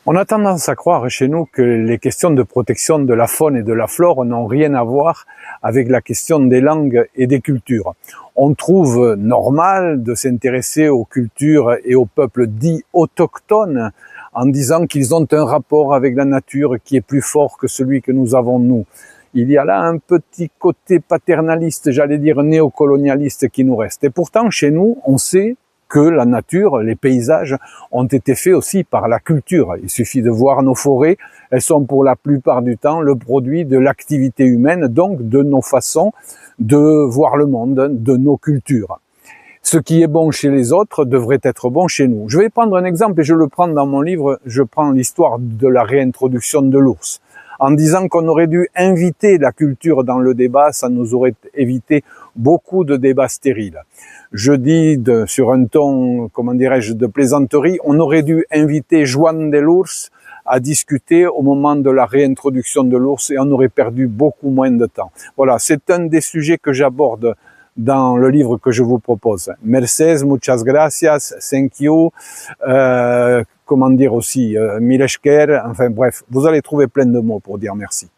On a tendance à croire chez nous que les questions de protection de la faune et de la flore n'ont rien à voir avec la question des langues et des cultures. On trouve normal de s'intéresser aux cultures et aux peuples dits autochtones en disant qu'ils ont un rapport avec la nature qui est plus fort que celui que nous avons nous. Il y a là un petit côté paternaliste, j'allais dire néocolonialiste qui nous reste. Et pourtant, chez nous, on sait que la nature, les paysages ont été faits aussi par la culture. Il suffit de voir nos forêts, elles sont pour la plupart du temps le produit de l'activité humaine, donc de nos façons de voir le monde, de nos cultures. Ce qui est bon chez les autres devrait être bon chez nous. Je vais prendre un exemple et je le prends dans mon livre, je prends l'histoire de la réintroduction de l'ours. En disant qu'on aurait dû inviter la culture dans le débat, ça nous aurait évité beaucoup de débats stériles. Je dis sur un ton, comment dirais-je, de plaisanterie, on aurait dû inviter Joan de l'Ours à discuter au moment de la réintroduction de l'ours et on aurait perdu beaucoup moins de temps. Voilà, c'est un des sujets que j'aborde dans le livre que je vous propose. Mercedes, muchas gracias, thank you, comment dire aussi, Mileshker, enfin bref, vous allez trouver plein de mots pour dire merci.